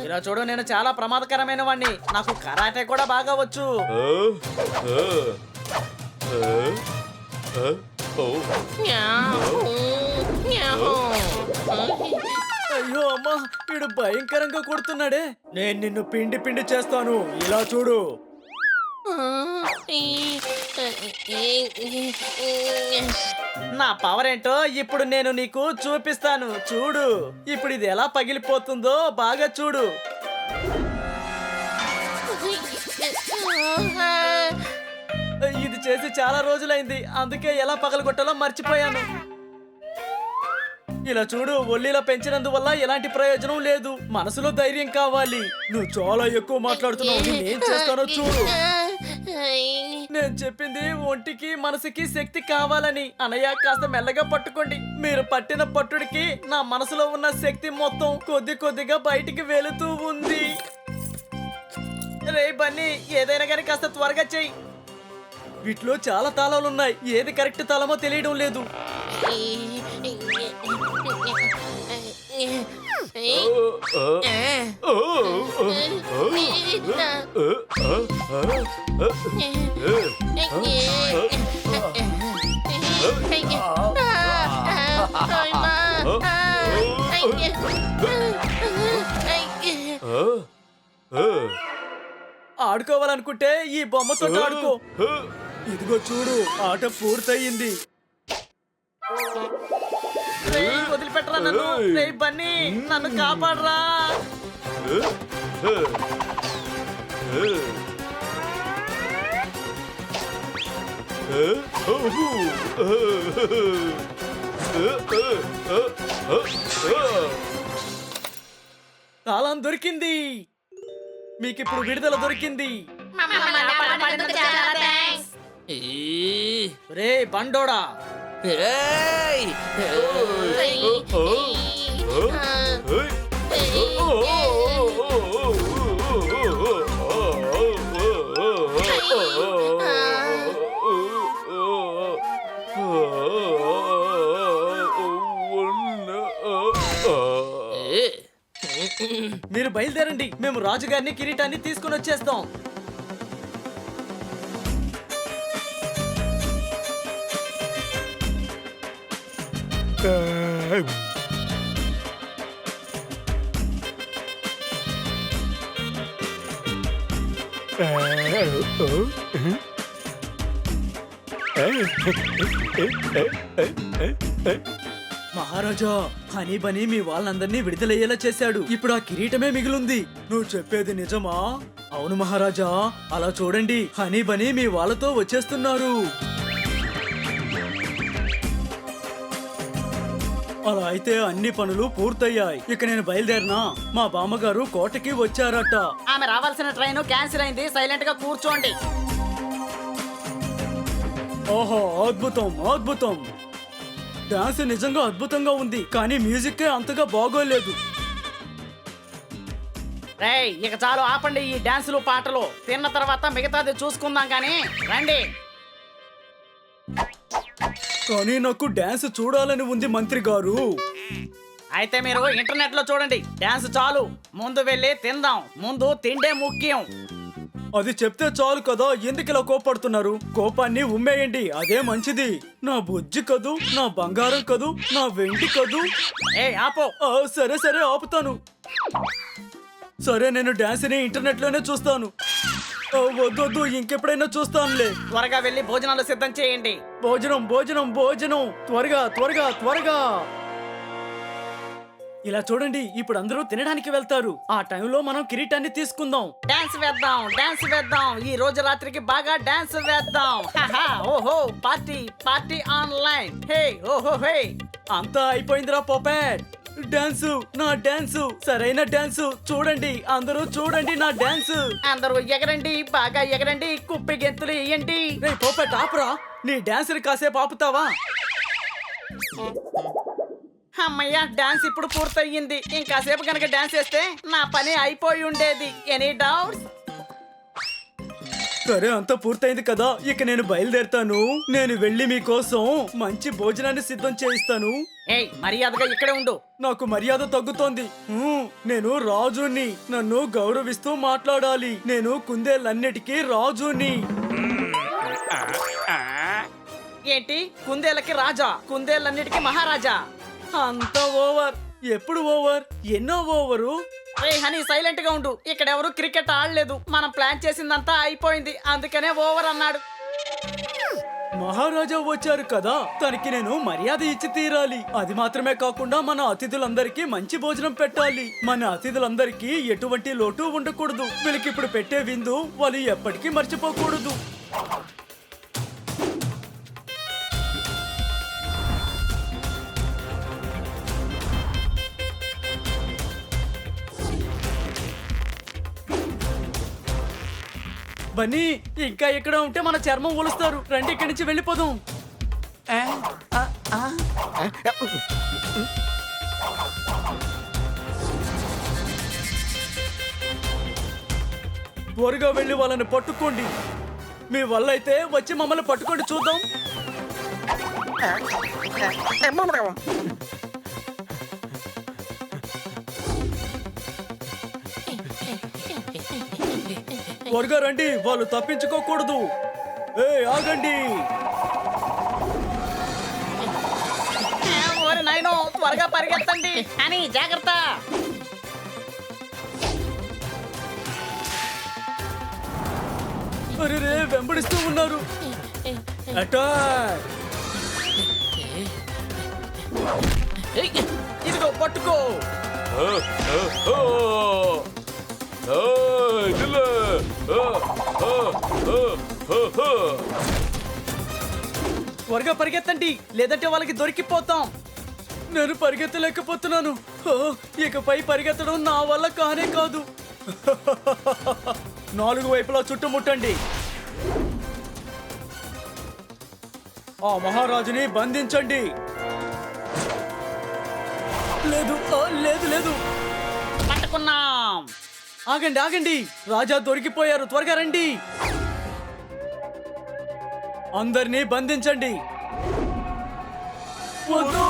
A: ఇలా చూడు, నేను చాలా ప్రమాదకరమైన వాణ్ణి, నాకు కరాటే కూడా బాగా వచ్చు. అయ్యో అమ్మా, వీడు భయంకరంగా కొడుతున్నాడే. నేను నిన్ను పిండి పిండి చేస్తాను, ఇలా చూడు. నా పవర్ ఏంటో ఇప్పుడు నేను నీకు చూపిస్తాను, చూడు. ఇప్పుడు ఇది ఎలా పగిలిపోతుందో బాగా చూడు. ఇది చేసి చాలా రోజులైంది, అందుకే ఎలా పగలగొట్టాలో మర్చిపోయాను. ఇలా చూడు, ఒళ్ళిలా పెంచినందువల్ల ఎలాంటి ప్రయోజనం లేదు. మనసులో ధైర్యం కావాలి. నువ్వు చాలా ఎక్కువ మాట్లాడుతున్నావు, నేనేం చేస్తానో చూడు. నేను చెప్పింది ఒంటికి మనసుకి శక్తి కావాలని. అన్నయ్య, కాస్త మెల్లగా పట్టుకోండి. మీరు పట్టిన పట్టుడికి నా మనసులో ఉన్న శక్తి మొత్తం కొద్ది కొద్దిగా బయటికి వెళుతూ ఉంది. రే బన్నీ, ఏదైనా కానీ కాస్త త్వరగా చెయ్యి. వీటిలో చాలా తాళాలున్నాయి, ఏది కరెక్ట్ తాళమో తెలియడం లేదు. ఆడుకోవాలనుకుంటే ఈ బొమ్మతో ఆడుకో. ఇదిగో చూడు, ఆట పూర్తయింది. వదిలిపెట్టరా నన్ను. రే బన్నీ, నన్ను కాపాడరా. తాళం దొరికింది. మీకిప్పుడు విడుదల దొరికింది. రే బండోడా, మీరు బయలుదేరండి, మేము రాజుగారిని కిరీటాన్ని తీసుకుని వచ్చేస్తాం. మహారాజా, హనీ బనీ మీ వాళ్ళందరినీ విడుదలయ్యేలా చేశాడు. ఇప్పుడు ఆ కిరీటమే మిగిలింది. నువ్వు చెప్పేది నిజమా? అవును మహారాజా, అలా చూడండి, హనీ బనీ మీ వాళ్ళతో వచ్చేస్తున్నారు. అలా అయితే అన్ని పనులు పూర్తయ్యాయి. ఇక నేను బయలుదేరినా. మా బామ్మగారు కోటకి వచ్చారట.
B: ఆమె రావాల్సిన ట్రైన్ క్యాన్సిల్ అయింది, సైలెంట్ గా కూర్చోండి.
A: ఓహో, అద్భుతం అద్భుతం. డాన్స్ నిజంగా అద్భుతంగా ఉంది, కానీ మ్యూజిక్ అంతగా బాగోలేదు.
B: రేయ్ ఇక చాలు ఆపండి ఈ డాన్సులు పాటలు. తిన్న తర్వాత మిగతాది చూసుకుందాం కానీ రండి.
A: కానీ నాకు డాన్స్ చూడాలని ఉంది మంత్రి గారు.
B: అయితే మీరు ఇంటర్నెట్ లో చూడండి. డాన్స్ చాలు, ముందు వెళ్ళి తిందాం. ముందు తిండే ముఖ్యం.
A: అది చెప్తే చాలు కదా, ఎందుకు ఇలా కోపడుతున్నారు? కోపాన్ని ఉమ్మేయండి, అదే మంచిది. నా బుజ్జి కదూ, నా బంగారం కదూ, నా వెండి కదూ.
B: ఆపో.
A: సరే సరే ఆపుతాను. సరే నేను డాన్స్ ని ఇంటర్నెట్ లోనే చూస్తాను. వద్దు ఇంకెప్పుడైనా చూస్తానులే.
B: త్వరగా వెళ్ళి భోజనాలు సిద్ధం చేయండి.
A: భోజనం భోజనం భోజనం, త్వరగా త్వరగా త్వరగా. ఇలా చూడండి, ఇప్పుడు అందరూ తినడానికి వెళ్తారు. ఆ టైంలో మనం కిరీటాన్ని తీసుకుందాం.
B: డాన్స్ వేద్దాం, డాన్స్ వేద్దాం. ఈ రోజు రాత్రికి బాగా డాన్స్ వేద్దాం. హాహా, ఓహో పార్టీ పార్టీ ఆన్లైన్. హే ఓహో హే.
A: అంతా అయిపోయిందిరా పోపెట్. డాన్సు, నా డాన్సు, సరైన డాన్సు. చూడండి అందరూ చూడండి నా డాన్సు.
B: అందరూ ఎగరండి, బాగా ఎగరండి, కుప్పి గెంతులు ఇయ్యండి.
A: రే పోపెట్ ఆపురా, నీ డాన్స్ ని కాసేపు ఆపుతావా?
B: అమ్మయ్య, డాన్స్ ఇప్పుడు పూర్తయింది. ఇంకాసేపు కనుక డాన్స్ వేస్తే నా పని అయిపోయి ఉండేది. Any doubts?
A: సరే అంతా పూర్తయింది కదా, ఇక నేను బయలుదేరుతాను. నేను వెళ్ళి మీకోసం మంచి భోజనాన్ని సిద్ధం చేయిస్తాను.
B: ఏయ్ మర్యాదగా ఇక్కడే ఉండు.
A: నాకు మర్యాద తగ్గుతోంది. నేను రాజుని, నన్ను గౌరవిస్తూ మాట్లాడాలి. నేను కుందేళ్ళన్నిటికీ రాజుని.
B: ఏంటి కుందేలకి రాజా, కుందేలన్నిటికీ మహారాజా?
A: అంత ఓవర్. ఎప్పుడు ఓవర్? ఎన్నో ఓవరు?
B: రే హనీ సైలెంట్ గా ఉండు. ఇక్కడ ఎవరు క్రికెట్ ఆడలేదు. మనం ప్లాన్ చేసిందంతా అయిపోయింది, అందుకనే ఓవర్ అన్నాడు.
A: మహారాజా వచ్చారు కదా, తనకి నేను మర్యాద ఇచ్చి తీరాలి. అది మాత్రమే కాకుండా మన అతిథులందరికీ మంచి భోజనం పెట్టాలి. మన అతిథులందరికీ ఎటువంటి లోటు ఉండకూడదు. వీళ్ళకి ఇప్పుడు పెట్టే విందు వాళ్ళు ఎప్పటికీ మర్చిపోకూడదు. బన్నీ, ఇంకా ఇక్కడ ఉంటే మన చర్మం ఒలుస్తారు. రండి ఇక్కడి నుంచి వెళ్ళిపోదాం. త్వరగా వెళ్ళి వాళ్ళని పట్టుకోండి. మీ వల్ల అయితే వచ్చి మమ్మల్ని పట్టుకోండి చూద్దాం. త్వరగా రండి, వాళ్ళు తప్పించుకోకూడదు. ఆగండి.
B: ఓరి నాయనో, త్వరగా పరిగెత్తండి. అని జాగ్రత్త.
A: అరే వెంబడిస్తూ ఉన్నారు. అటాక్!
B: ఇదిగో పట్టుకో.
A: త్వరగా పరిగెత్తండి, లేదంటే వాళ్ళకి దొరికిపోతాం. నేను పరిగెత్తలేకపోతున్నాను. ఇకపై పరిగెత్తడం నా వల్ల కానే కాదు. 4 వైపులా చుట్టుముట్టండి. ఆ మహారాజుని బంధించండి. లేదు లేదు లేదు.
B: పట్టుకున్నాం.
A: ఆగండి ఆగండి, రాజా దొరికిపోయారు. త్వరగా రండి. అందరినీ బంధించండి. వద్దు.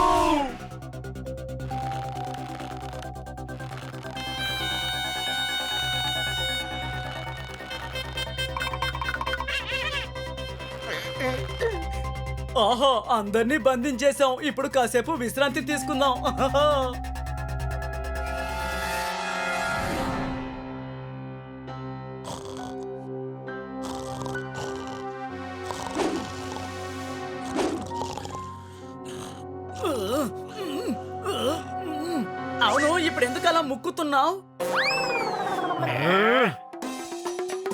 A: ఆహా, అందరినీ బంధించేశాం. ఇప్పుడు కాసేపు విశ్రాంతి తీసుకుందాం. అవును, ఇప్పుడు ఎందుకు అలా ముక్కుతున్నావు?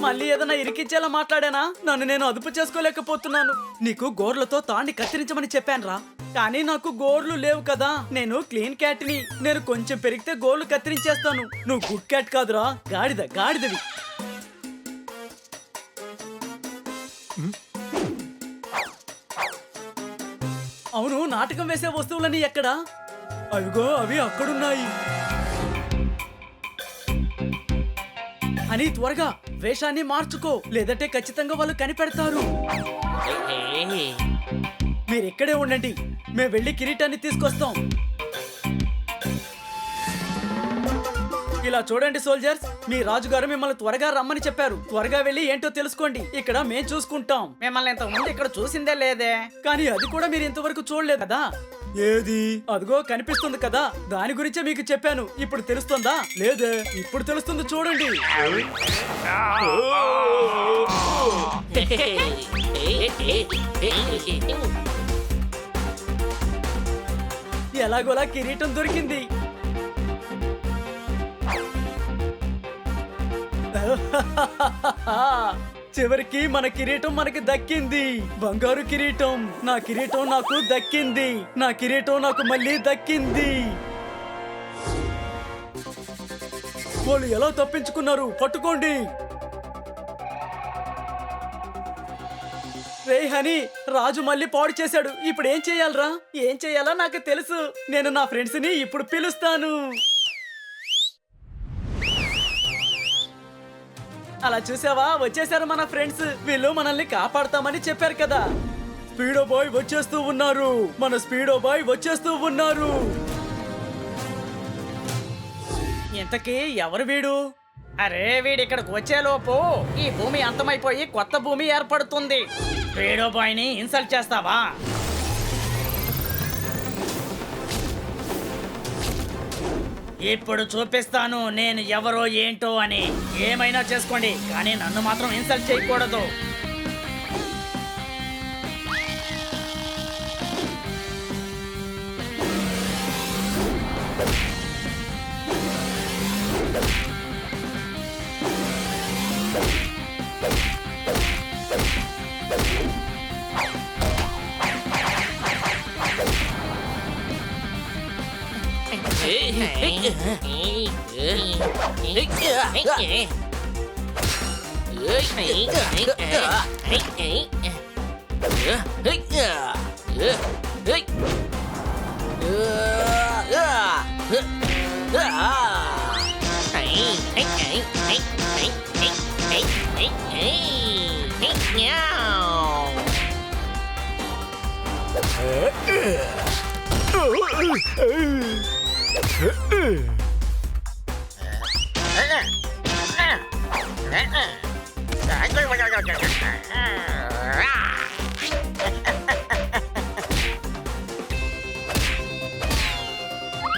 A: మళ్ళీ ఏదైనా ఇరికించేలా మాట్లాడానా? నన్ను నేను అదుపు చేసుకోలేకపోతున్నాను. నీకు గోర్లతో తాండి కత్తిరించమని చెప్పానురా, కానీ నాకు గోర్లు లేవు కదా. నేను క్లీన్ క్యాట్ ని. నేను కొంచెం పెరిగితే గోర్లు కత్తిరించేస్తాను. నువ్వు గుడ్ క్యాట్ కాదురా, గాడిదవి. అవును, నాటకం వేసే వస్తువులని ఎక్కడా? అవిగో అవి అక్కడున్నాయి. హనీ త్వరగా వేషాన్ని మార్చుకో, లేదంటే ఖచ్చితంగా వాళ్ళు కనిపెడతారు. మీరు ఇక్కడే ఉండండి, మేము వెళ్ళి కిరీటాన్ని తీసుకొస్తాం. ఇలా చూడండి సోల్జర్స్, మీ రాజుగారు మిమ్మల్ని త్వరగా రమ్మని చెప్పారు. త్వరగా వెళ్ళి ఏంటో తెలుసుకోండి, ఇక్కడ మేం చూసుకుంటాం.
B: మిమ్మల్ని ఇంతకు ముందు ఇక్కడ చూసిందే లేదే.
A: కానీ అది కూడా మీరు ఇంతవరకు చూడలేదు కదా. ఏది? అదిగో కనిపిస్తుంది కదా, దాని గురించే మీకు చెప్పాను. ఇప్పుడు తెలుస్తుందా? లేదే, ఇప్పుడు తెలుస్తుంది చూడండి. ఎలాగోలా కిరీటం దొరికింది. చివరికి మన కిరీటం మనకి దక్కింది. బంగారు కిరీటం. నా కిరీటం నాకు దక్కింది. నా కిరీటం నాకు మళ్ళీ దక్కింది. వాళ్ళు ఎలా తప్పించుకున్నారు? పట్టుకోండి. రే హనీ, రాజు మళ్ళీ పాడు చేశాడు. ఇప్పుడు ఏం చెయ్యాలరా? ఏం చెయ్యాలో నాకు తెలుసు. నేను నా ఫ్రెండ్స్ ని ఇప్పుడు పిలుస్తాను. అలా చూసావా, వచ్చేసారు మన ఫ్రెండ్స్. వీళ్ళు మనల్ని కాపాడతామని చెప్పారు కదా. స్పీడో బాయ్ వచ్చేస్తూ ఉన్నారు. మన స్పీడో బాయ్ వచ్చేస్తూ ఉన్నారు. ఇంతకీ ఎవరు వీడు?
B: అరే వీడి ఇక్కడికి వచ్చేలోపు ఈ భూమి అంతమైపోయి కొత్త భూమి ఏర్పడుతుంది. వీడో బాయ్ ని ఇన్సల్ట్ చేస్తావా? ఇప్పుడు చూపిస్తాను నేను ఎవరో ఏంటో అని. ఏమైనా చేసుకోండి, కానీ నన్ను మాత్రం ఇన్సల్ట్ చేయకూడదు.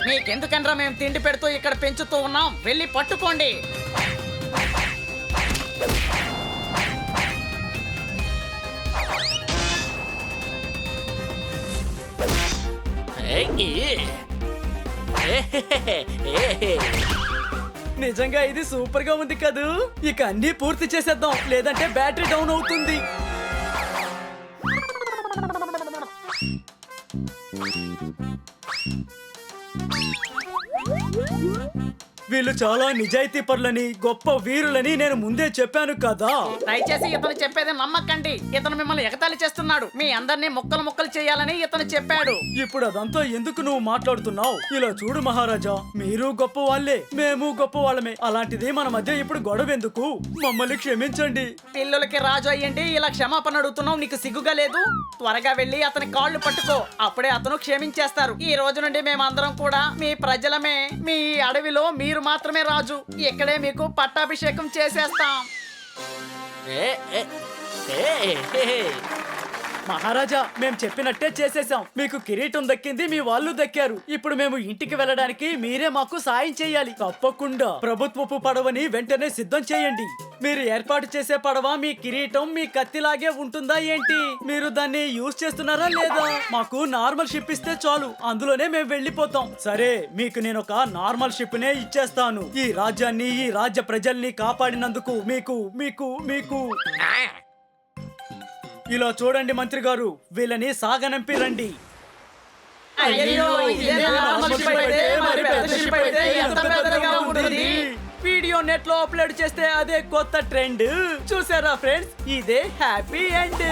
B: మీకెందుకనరా మేము తిండి పెడుతూ ఇక్కడ పెంచుతూ ఉన్నాం? వెళ్ళి పట్టుకోండి.
A: నిజంగా ఇది సూపర్ గా ఉంది కదూ. ఇక అన్ని పూర్తి చేసేద్దాం, లేదంటే బ్యాటరీ డౌన్ అవుతుంది. వీళ్ళు చాలా నిజాయితీ పరులని, గొప్ప వీరులని నేను ముందే చెప్పాను కదా.
B: దయచేసి ఇతను చెప్పేది నమ్మకండి. ఇతను మిమ్మల్ని ఎగతాళి చేస్తున్నాడు. మీ అందరినీ ముక్కలు ముక్కలు చేయాలని ఇతను చెప్పాడు.
A: ఇప్పుడు అదంతా ఎందుకు నువ్వు మాట్లాడుతున్నావు? ఇలా చూడు మహారాజా, మీరు గొప్ప వాళ్ళే, మేము గొప్ప వాళ్ళమే. అలాంటిది మన మధ్య ఇప్పుడు గొడవ ఎందుకు? మమ్మల్ని క్షమించండి.
B: పిల్లులకి రాజు అయ్యండి ఇలా క్షమాపణ అడుగుతున్నావు, నీకు సిగ్గుగా లేదు? త్వరగా వెళ్ళి అతని కాళ్ళు పట్టుకో, అప్పుడే అతను క్షమించేస్తారు. ఈ రోజు నుండి మేమందరం కూడా మీ ప్రజలమే. మీ అడవిలో మీరు మాత్రమే రాజు. ఇక్కడే మీకు పట్టాభిషేకం చేసేస్తాం.
A: మహారాజా, మేము చెప్పినట్టే చేసేసాం. మీకు కిరీటం దక్కింది, మీ వాళ్ళు దక్కారు. ఇప్పుడు మేము ఇంటికి వెళ్ళడానికి మీరే మాకు సాయం చేయాలి. తప్పకుండా ప్రభుత్వపు పడవని వెంటనే సిద్ధం చేయండి. మీరు ఏర్పాటు చేసే పడవ మీ కిరీటం మీ కత్తిలాగే ఉంటుందా ఏంటి? మీరు దాన్ని యూజ్ చేస్తున్నారా లేదా? మాకు నార్మల్ షిప్ ఇస్తే చాలు, అందులోనే మేము వెళ్ళిపోతాం. సరే, మీకు నేను ఒక నార్మల్ షిప్ నే ఇచ్చేస్తాను. ఈ రాజ్యాన్ని, ఈ రాజ్య ప్రజల్ని కాపాడినందుకు మీకు మీకు మీకు ఇలా చూడండి మంత్రి గారు, వీళ్ళని సాగనంపి రండి.
B: అయ్యయ్యో, ఇదే నార్మల్ షిప్ అయితే మరి పెద్ద షిప్ అయితే ఎంత పెద్దగా ఉంటుంది?
A: వీడియో నెట్ లో అప్లోడ్ చేస్తే అదే కొత్త ట్రెండ్. చూసారా ఫ్రెండ్స్, ఇదే హ్యాపీ ఎండ్.